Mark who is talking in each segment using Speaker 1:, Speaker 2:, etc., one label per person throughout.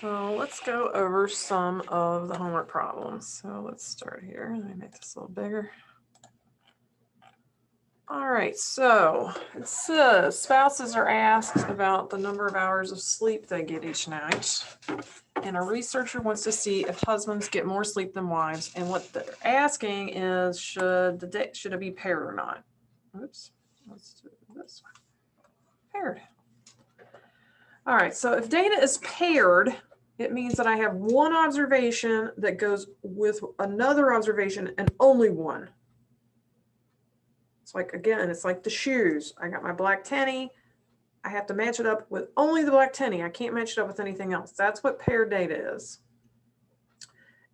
Speaker 1: So let's go over some of the homework problems. So let's start here. Let me make this a little bigger. All right, so it says spouses are asked about the number of hours of sleep they get each night. And a researcher wants to see if husbands get more sleep than wives. And what they're asking is, should it be paired or not? Oops, let's do this one. Paired. All right, so if data is paired, it means that I have one observation that goes with another observation and only one. It's like, again, it's like the shoes. I got my black tenny. I have to match it up with only the black tenny. I can't match it up with anything else. That's what paired data is.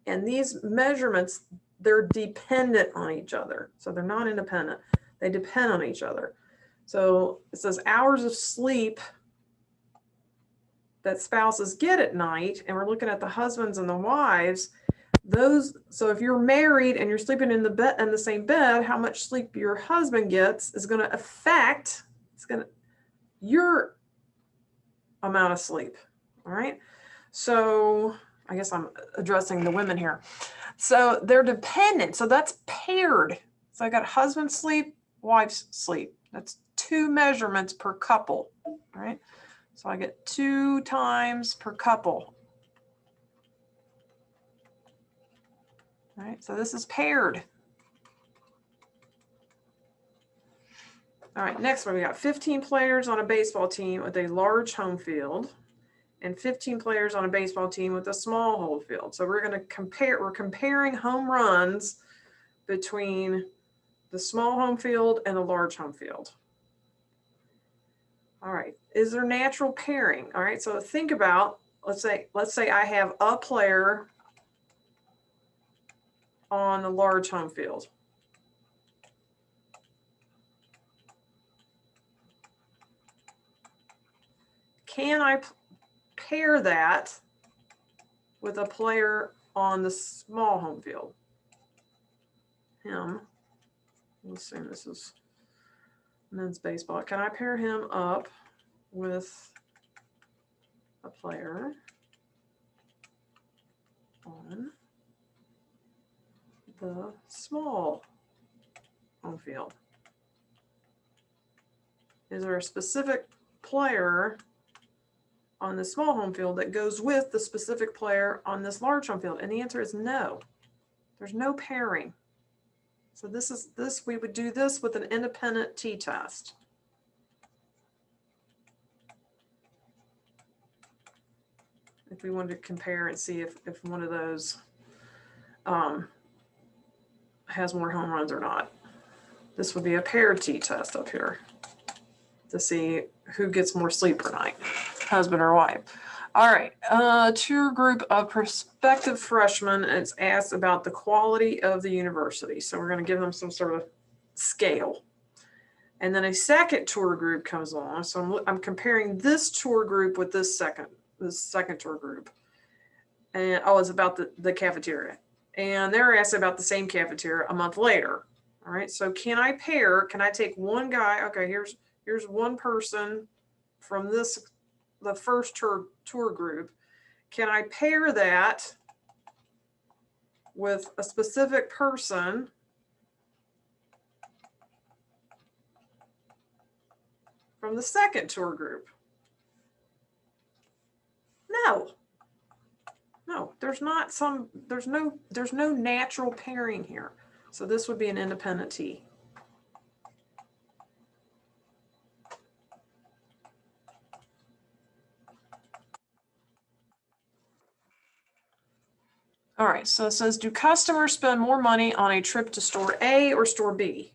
Speaker 1: And these measurements, they're dependent on each other. So they're not independent. They depend on each other. So it says hours of sleep that spouses get at night, and we're looking at the husbands and the wives. So if you're married and you're sleeping in the same bed, how much sleep your husband gets is going to affect your amount of sleep. All right. So I guess I'm addressing the women here. So they're dependent. So that's paired. So I got husband sleep, wife's sleep. That's 2 measurements per couple. All right. So I get 2 times per couple. All right, so this is paired. All right, next one, we got 15 players on a baseball team with a large home field and 15 players on a baseball team with a small home field. So we're comparing home runs between the small home field and the large home field. All right, is there natural pairing? All right, so think about, let's say I have a player on the large home field. Can I pair that with a player on the small home field? Him, let's see, this is men's baseball. Can I pair him up with a player on the small home field? Is there a specific player on the small home field that goes with the specific player on this large home field? And the answer is no. There's no pairing. So we would do this with an independent t-test. If we wanted to compare and see if one of those has more home runs or not. This would be a paired t-test up here to see who gets more sleep per night, husband or wife. All right, tour group of prospective freshmen is asked about the quality of the university. So we're going to give them some sort of scale. And then a second tour group comes along. So I'm comparing this tour group with this second tour group. And it's about the cafeteria. And they're asked about the same cafeteria a month later. All right, so can I take one guy? Okay, here's one person from the first tour group. Can I pair that with a specific person from the second tour group? No, there's no natural pairing here. So this would be an independent T. All right, so it says, do customers spend more money on a trip to store A or store B?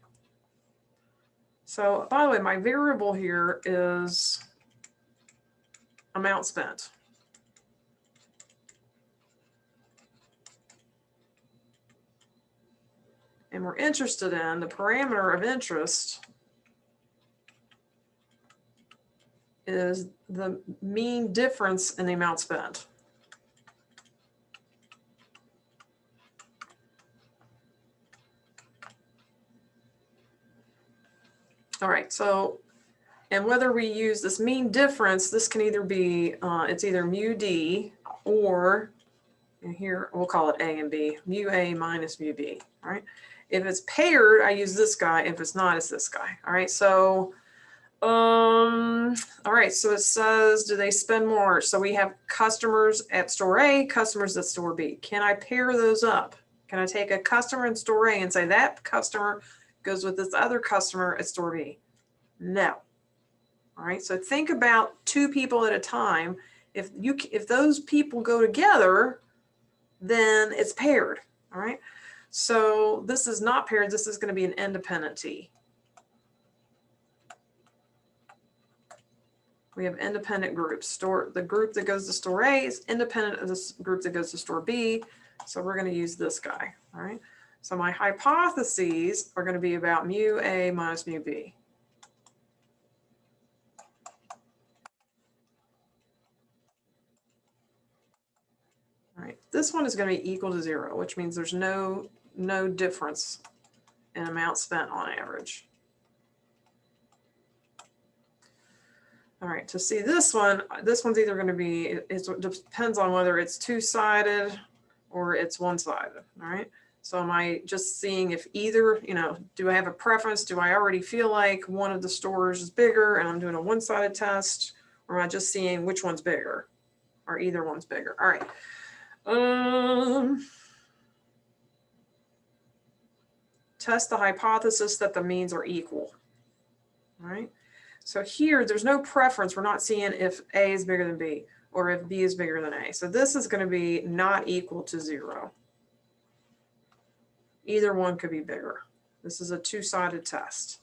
Speaker 1: So, by the way, my variable here is amount spent. And we're interested in the parameter of interest is the mean difference in the amount spent. All right, so And whether we use this mean difference, this can either be, it's either mu D or, and here we'll call it A and B, mu A minus mu B, all right? If it's paired, I use this guy. If it's not, it's this guy, all right? So, all right, so it says, do they spend more? So we have customers at store A, customers at store B. Can I pair those up? Can I take a customer in store A and say that customer goes with this other customer at store B? No. All right, so think about two people at a time. If those people go together, then it's paired. All right, so this is not paired. This is going to be an independent T. We have independent groups. The group that goes to store A is independent of this group that goes to store B. So we're going to use this guy. All right, so my hypotheses are going to be about mu A minus mu B. All right, this one is going to be equal to 0, which means there's no difference in amount spent on average. All right, to see this one's either going to be, it depends on whether it's two-sided or it's one-sided. All right, so am I just seeing if either, do I have a preference? Do I already feel like one of the stores is bigger and I'm doing a one-sided test? Or am I just seeing which one's bigger or either one's bigger? All right. Test the hypothesis that the means are equal. All right. So here, there's no preference. We're not seeing if A is bigger than B or if B is bigger than A. So this is going to be not equal to 0. Either one could be bigger. This is a two-sided test.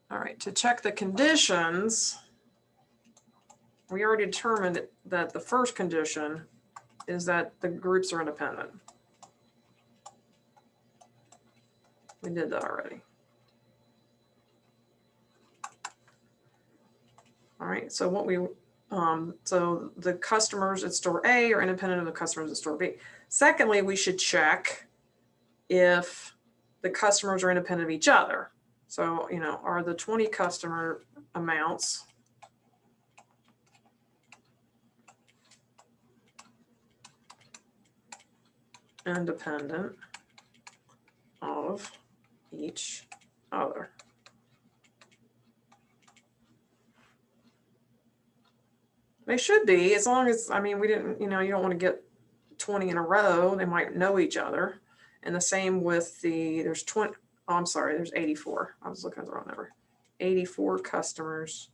Speaker 1: All right. To check the conditions, we already determined that the first condition is that the groups are independent. We did that already. All right, so so the customers at store A are independent of the customers at store B. Secondly, we should check if the customers are independent of each other. So, are the 20 customer amounts independent of each other? They should be, as long as, we didn't, you don't want to get 20 in a row. They might know each other. And the same with there's 20, oh, I'm sorry, there's 84. I was looking at the wrong number. 84 customers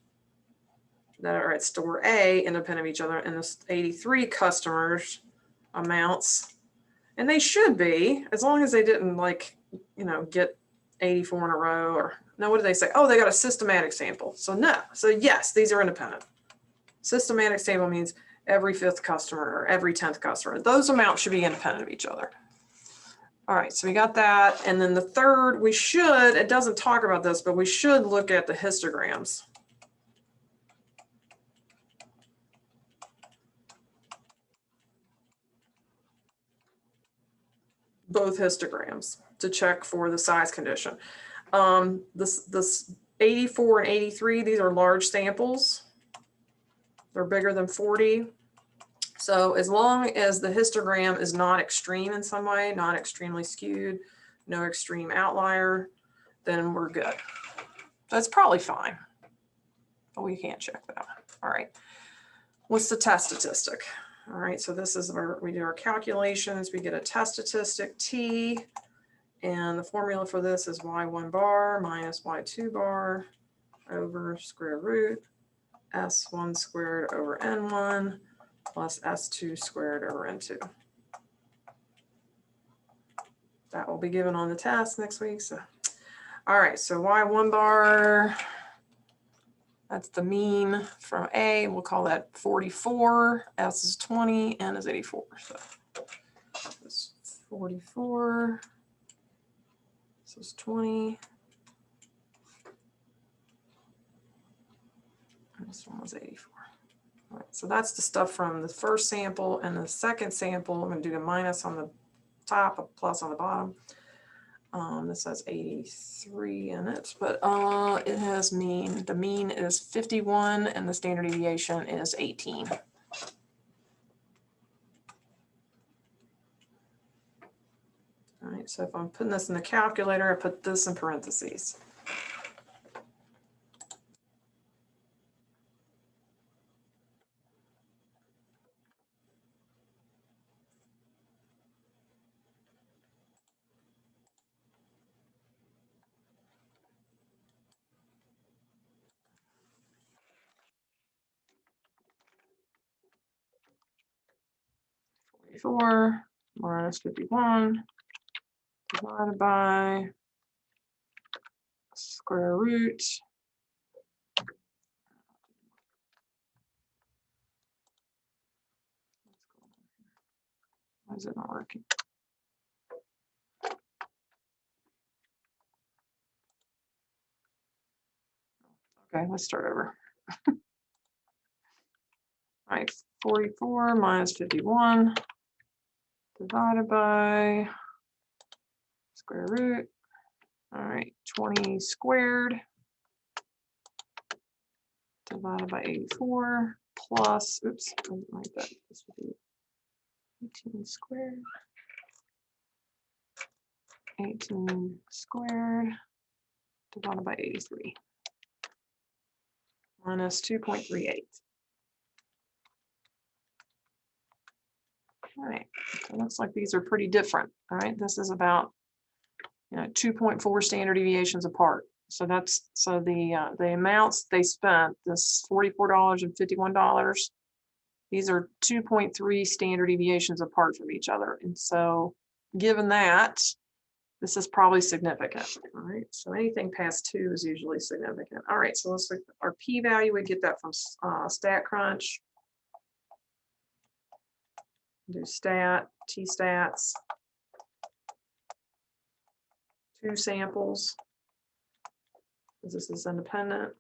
Speaker 1: that are at store A independent of each other, and the 83 customers amounts. And they should be, as long as they didn't get 84 in a row, or no, what did they say? Oh, they got a systematic sample. So no, so yes, these are independent. Systematic sample means every 5th customer or every 10th customer. Those amounts should be independent of each other. All right, so we got that. And then the third, it doesn't talk about this, but we should look at the histograms. Both histograms to check for the size condition. This 84 and 83, these are large samples. They're bigger than 40. So as long as the histogram is not extreme in some way, not extremely skewed, no extreme outlier, then we're good. That's probably fine, but we can't check that. All right. What's the test statistic? All right, so this is where we do our calculations. We get a test statistic T, and the formula for this is y1 bar minus y2 bar over square root S1 squared over N1 plus S2 squared over N2. That will be given on the test next week. So, all right, so y1 bar, that's the mean from A. We'll call that 44. S is 20, N is 84. So this is 44. This is 20. And this one was 84. All right, so that's the stuff from the first sample and the second sample. I'm going to do the minus on the top, a plus on the bottom. This has 83 in it, but it has mean. The mean is 51 and the standard deviation is 18. All right, so if I'm putting this in the calculator, I put this in parentheses. Four minus 51 divided by square root. Why is it not working? Okay, let's start over. All right, 44 minus 51 divided by square root. All right, 20 squared divided by 84 plus, oops, I didn't write that. This would be 18 squared. 18 squared divided by 83 minus 2.38. All right, so it looks like these are pretty different. All right, this is about 2.4 standard deviations apart. So that's the amounts they spent, this $44 and $51. These are 2.3 standard deviations apart from each other. And so given that, this is probably significant. All right, so anything past 2 is usually significant. All right, so let's look at our p-value. We get that from StatCrunch. Do stat, t-stats, 2 samples, because this is independent,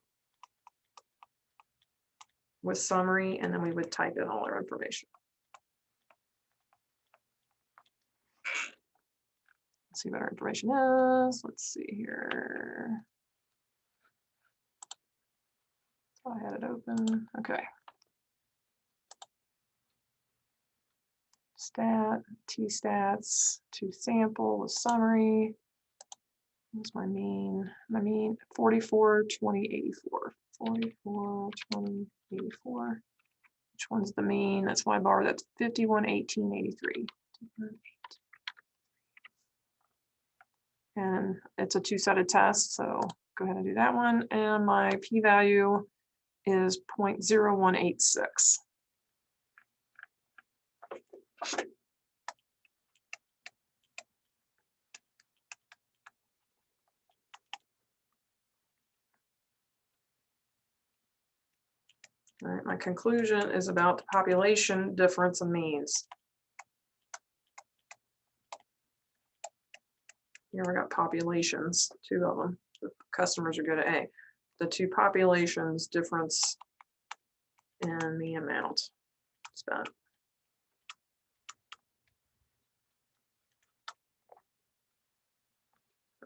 Speaker 1: with summary, and then we would type in all our information. Let's see what our information is. Let's see here. So I had it open. Okay. Stat, t-stats, 2 sample with summary. What's my mean? My mean 44, 20, 84. 44, 20, 84. Which one's the mean? That's my bar. That's 51, 18, 83. And it's a 2-sided test, so go ahead and do that one. And my p-value is 0.0186. All right, my conclusion is about the population difference in means. Here we got populations, 2 of them. The customers are good at A. The 2 populations difference in the amount spent.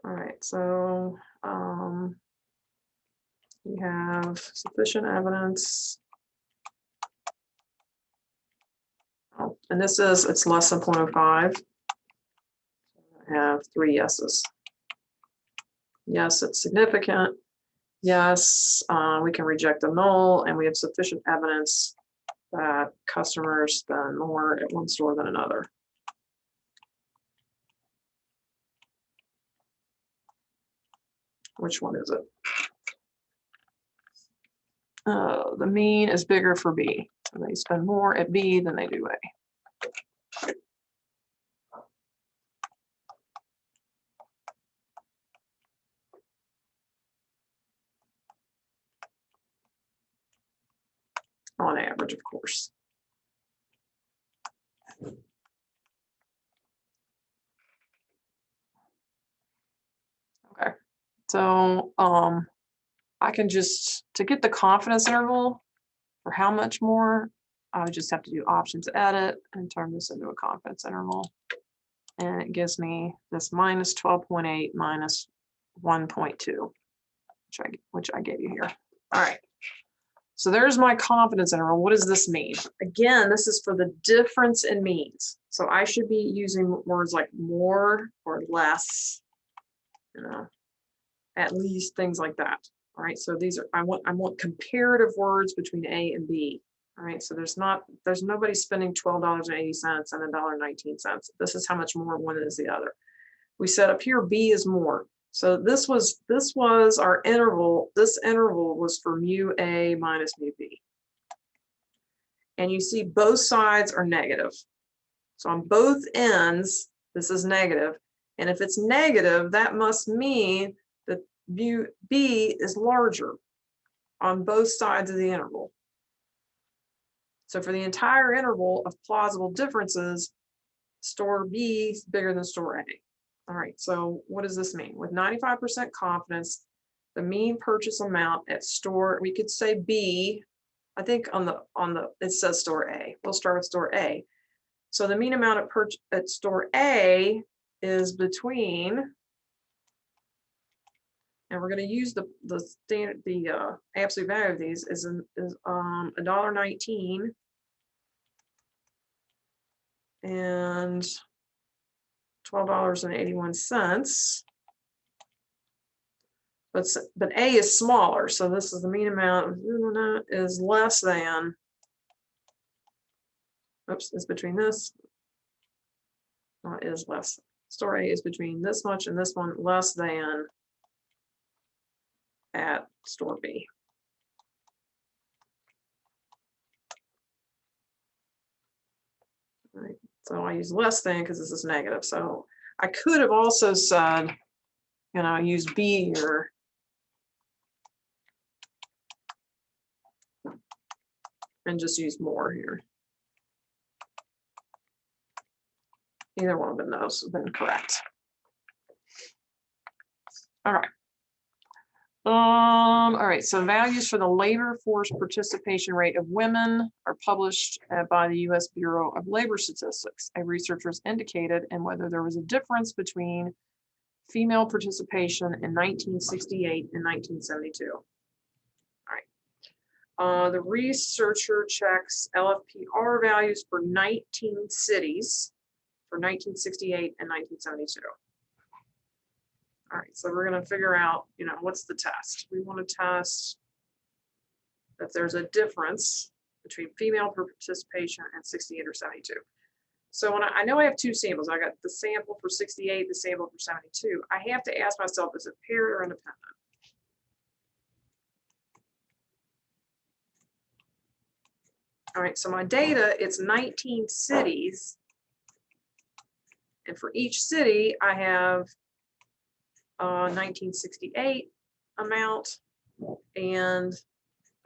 Speaker 1: All right, so we have sufficient evidence. Oh, and this is, it's less than 0.05. I have 3 yeses. Yes, it's significant. Yes, we can reject the null, and we have sufficient evidence that customers spend more at one store than another. Which one is it? The mean is bigger for B. So they spend more at B than they do A. On average, of course. Okay, so I can just, to get the confidence interval for how much more, I would just have to do options edit and turn this into a confidence interval. and it gives me this minus 12.8 minus 1.2, which I gave you here. All right. So there's my confidence interval. What does this mean? Again, this is for the difference in means. So I should be using words like more or less, you know, at least, things like that. All right. So these are, I want comparative words between A and B. All right. So there's nobody spending $12.80 and $1.19. This is how much more one is the other. We set up here B is more. So this was our interval. This interval was for mu A minus mu B. And you see both sides are negative. So on both ends, this is negative. And if it's negative, that must mean that mu B is larger on both sides of the interval. So for the entire interval of plausible differences, store B is bigger than store A. All right, so what does this mean? With 95% confidence, the mean purchase amount at store, we could say B. I think on the it says store A. We'll start with store A. So the mean amount at store A is between, and we're going to use the standard, the absolute value of these is $1.19 and $12.81. But A is smaller, so this is the mean amount is less than, oops, it's between this, is less. Store A is between this much and this one, less than at store B. All right, so I use less than because this is negative. So I could have also said, you know, use B here. And just use more here. Either one of them those have been correct. All right. All right, so values for the labor force participation rate of women are published by the U.S. Bureau of Labor Statistics. A researcher has indicated and whether there was a difference between female participation in 1968 and 1972. The researcher checks LFPR values for 19 cities for 1968 and 1972. All right, so we're going to figure out, you know, what's the test? We want to test that there's a difference between female participation and 68 or 72. So when I know I have two samples, I got the sample for 68, the sample for 72. I have to ask myself, is it paired or independent? All right, so my data, it's 19 cities. And for each city, I have 1968 amount and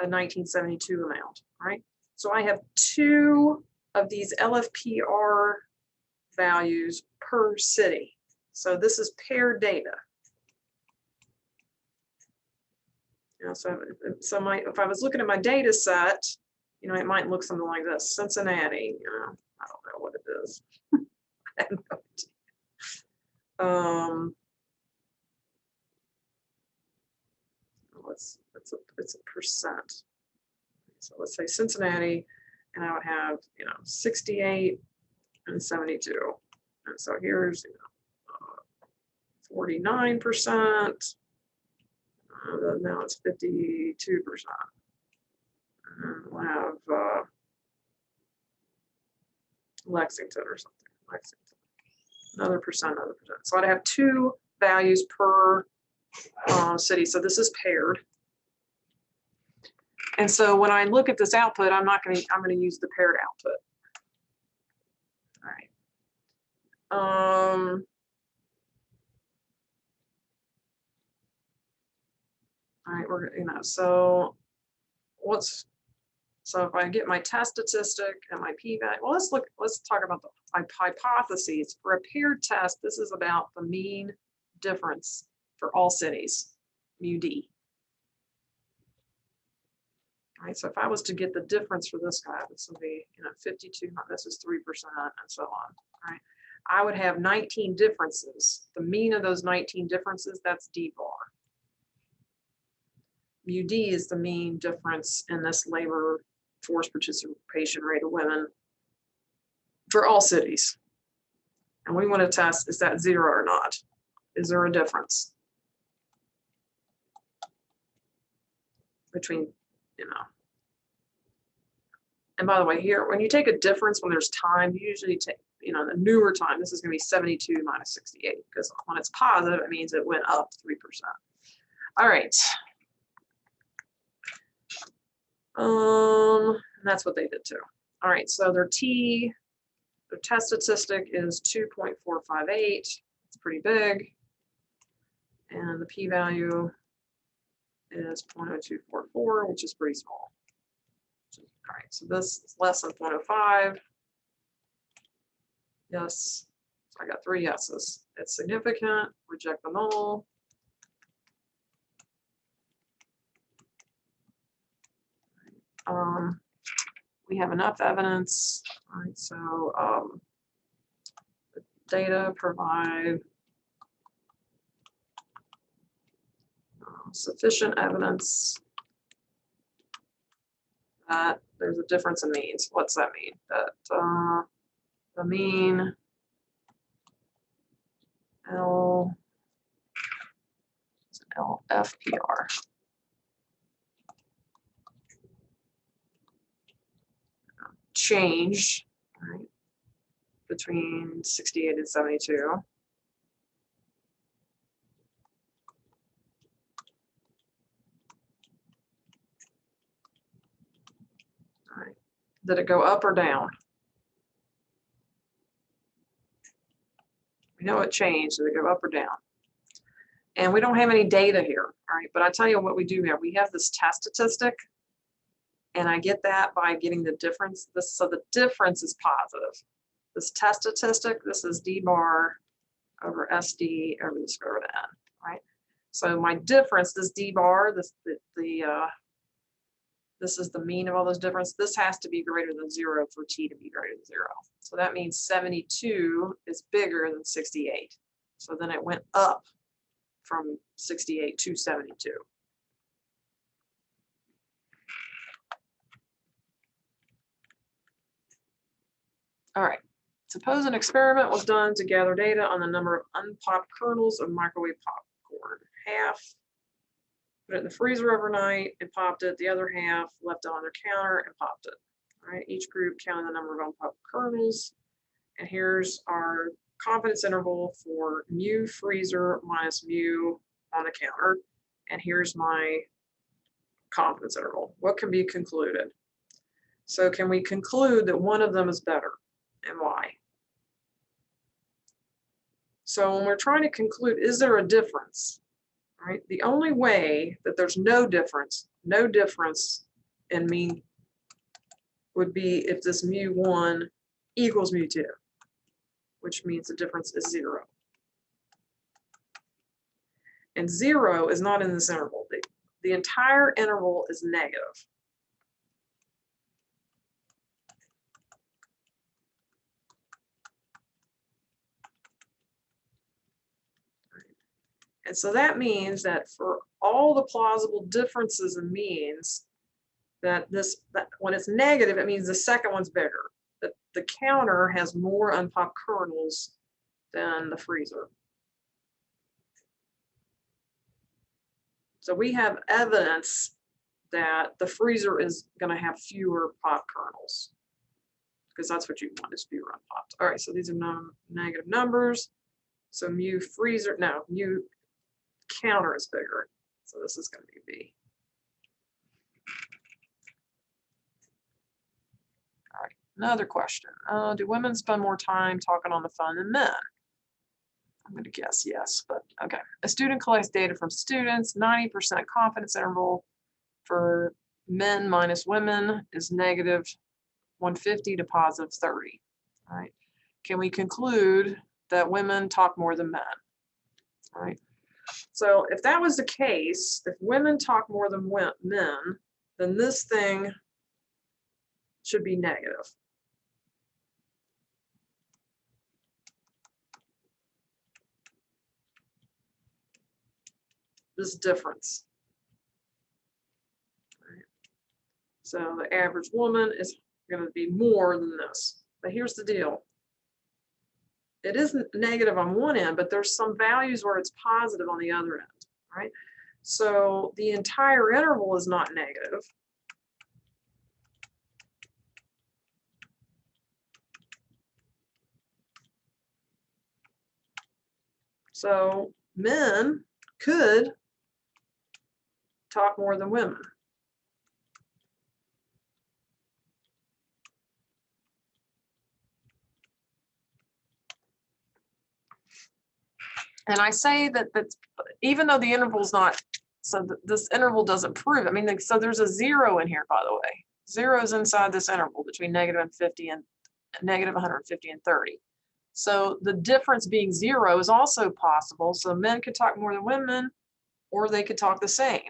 Speaker 1: a 1972 amount, right? So I have two of these LFPR values per city. So this is paired data. You know, so if I was looking at my data set, you know, it might look something like this. Cincinnati, you know, I don't know what it is. I have no idea. It's a percent. So let's say Cincinnati, and I would have, you know, 68 and 72. And so here's, you know, 49%. Now it's 52%. And we'll have Lexington or something. Lexington. Another percent. So I'd have two values per city. So this is paired. And so when I look at this output, I'm going to use the paired output. All right. All right, we're, you know, so if I get my test statistic and my p-value, well, let's talk about my hypotheses. For a paired test, this is about the mean difference for all cities, mu d. All right, so if I was to get the difference for this guy, this would be, you know, 52, this is 3%, and so on. All right. I would have 19 differences. The mean of those 19 differences, that's D bar. Mu D is the mean difference in this labor force participation rate of women for all cities. And we want to test, is that 0 or not? Is there a difference between, you know? And by the way, here, when you take a difference when there's time, you usually take, you know, the newer time, this is going to be 72 minus 68, because when it's positive, it means it went up 3%. All right. That's what they did too. All right, so their test statistic is 2.458. It's pretty big. And the p-value is 0.0244, which is pretty small. All right, so this is less than 0.05. Yes, so I got 3 yeses. It's significant, reject the null. We have enough evidence. All right, so the data provide sufficient evidence that there's a difference in means. What's that mean? That the mean LFPR changed, right, between 68 and 72. All right. Did it go up or down? We know it changed. Did it go up or down? And we don't have any data here, all right? But I tell you what we do have. We have this test statistic, and I get that by getting the difference. So the difference is positive. This test statistic, this is D bar over SD over the square root of N, right? So my difference, this D bar, this is the mean of all those differences. This has to be greater than 0 for T to be greater than 0. So that means 72 is bigger than 68. So then it went up from 68 to 72. All right. Suppose an experiment was done to gather data on the number of unpopped kernels of microwave popcorn. Half put it in the freezer overnight and popped it. The other half left it on their counter and popped it. All right. Each group counted the number of unpopped kernels. And here's our confidence interval for mu freezer minus mu on the counter. And here's my confidence interval. What can be concluded? So can we conclude that one of them is better, and why? So when we're trying to conclude, is there a difference? Right? The only way that there's no difference in mean would be if this mu1 equals mu2, which means the difference is 0. And 0 is not in this interval. The entire interval is negative. And so that means that for all the plausible differences in means, that when it's negative, it means the second one's bigger. That the counter has more unpopped kernels than the freezer. So we have evidence that the freezer is going to have fewer pop kernels, because that's what you want, is fewer unpopped. All right, so these are negative numbers. So mu freezer, no, mu counter is bigger. So this is going to be B. All right, another question. Do women spend more time talking on the phone than men? I'm going to guess yes, but okay. A student collects data from students. 90% confidence interval for men minus women is negative 150 to positive 30. All right. Can we conclude that women talk more than men? All right. So if that was the case, if women talk more than men, then this thing should be negative. this difference. Right. So the average woman is going to be more than this. But here's the deal. It isn't negative on one end, but there's some values where it's positive on the other end, right? So the entire interval is not negative. So men could talk more than women. And I say that even though the interval is not, so this interval doesn't prove, I mean, so there's a 0 in here, by the way. 0 is inside this interval between negative and 50 and negative 150 and 30. So the difference being 0 is also possible. So men could talk more than women, or they could talk the same.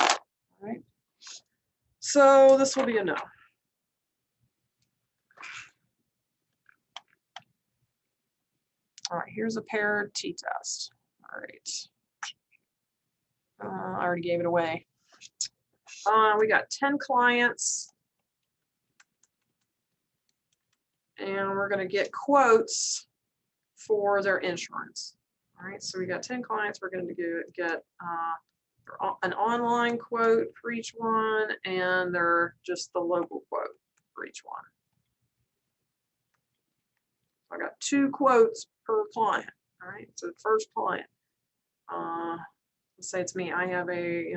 Speaker 1: All right. So this will be a no. All right, here's a paired t-test. All right. I already gave it away. We got 10 clients. And we're going to get quotes for their insurance. All right, so we got 10 clients. We're going to get an online quote for each one, and they're just the local quote for each one. I got 2 quotes per client. All right, so the first client, let's say it's me. I have a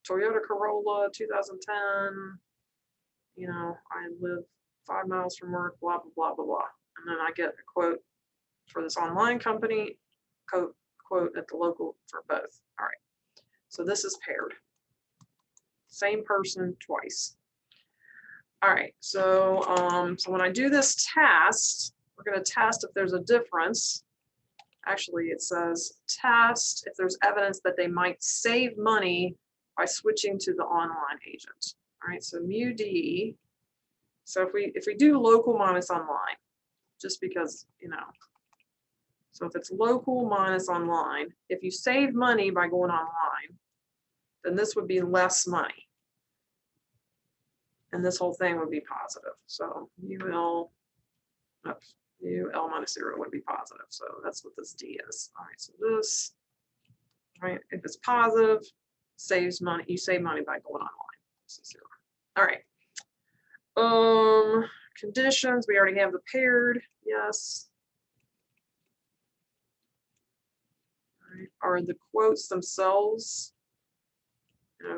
Speaker 1: Toyota Corolla 2010. I live 5 miles from work. Blah blah blah blah blah. And then I get a quote for this online company. Quote at the local for both. All right. So this is paired. Same person twice. All right. So so when I do this test, we're going to test if there's a difference. Actually, it says test if there's evidence that they might save money by switching to the online agent. All right. So mu D. So if we do local minus online, just because so if it's local minus online, if you save money by going online, then this would be less money. And this whole thing would be positive. So UL minus 0 would be positive. So that's what this D is. All right, so this, right, if it's positive, saves money. You save money by going online. This is 0. All right. Conditions, we already have the paired, yes. Are the quotes themselves,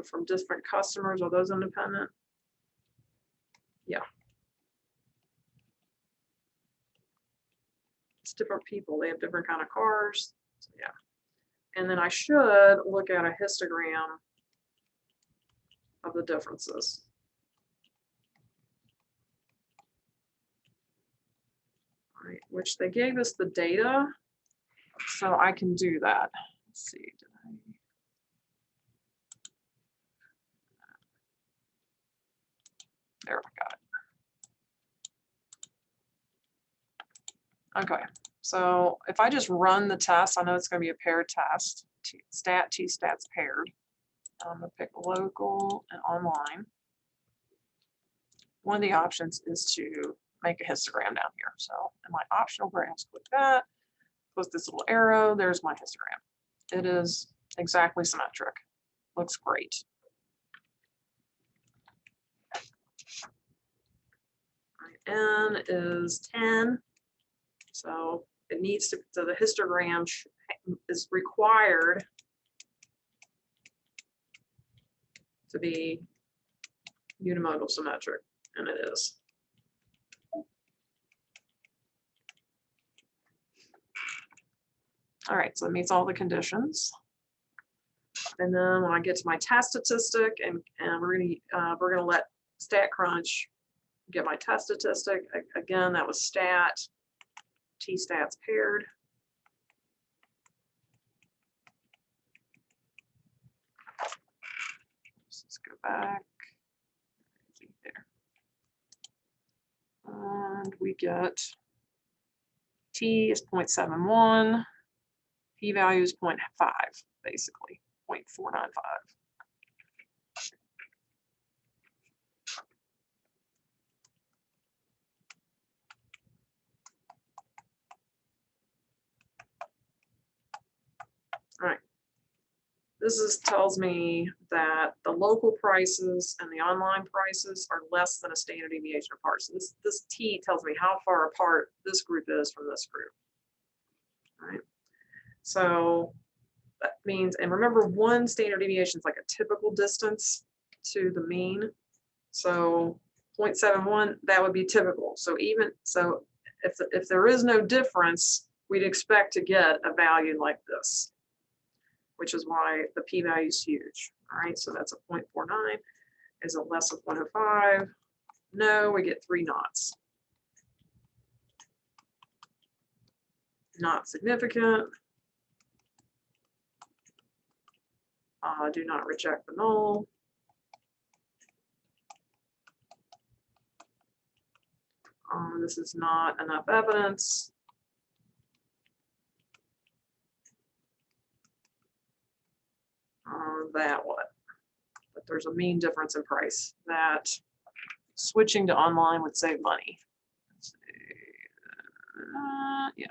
Speaker 1: from different customers, are those independent? Yeah. It's different people. They have different kind of cars. So yeah. And then I should look at a histogram of the differences. All right, which they gave us the data. So I can do that. Let's see. There we got it. Okay. So if I just run the test, I know it's going to be a paired test. T-stats paired. I'm going to pick local and online. One of the options is to make a histogram down here. So in my optional grams, click that. With this little arrow, there's my histogram. It is exactly symmetric. Looks great. N is 10. So it needs to, so the histogram is required to be unimodal symmetric, and it is. All right, so it meets all the conditions. And then when I get to my test statistic, and we're gonna let StatCrunch get my test statistic. Again, that was T-stats paired. Let's go back. There. And we get T is 0.71, p-value is 0.5, basically, 0.495. All right. This tells me that the local prices and the online prices are less than a standard deviation apart. So this T tells me how far apart this group is from this group. All right. So that means, and remember, one standard deviation is like a typical distance to the mean. So 0.71, that would be typical. So if there is no difference, we'd expect to get a value like this, which is why the p-value is huge. All right, so that's a 0.49. Is it less than 0.05? No, we get 3 knots. Not significant. Do not reject the null. This is not enough evidence. That what? But there's a mean difference in price. That switching to online would save money. Let's see. Yeah.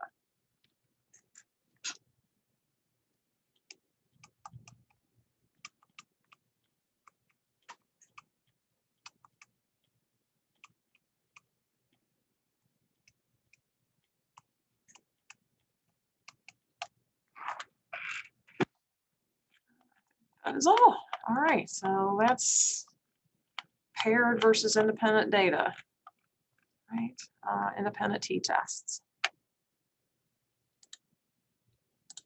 Speaker 1: That is all. All right, so that's paired versus independent data, right? Independent t-tests.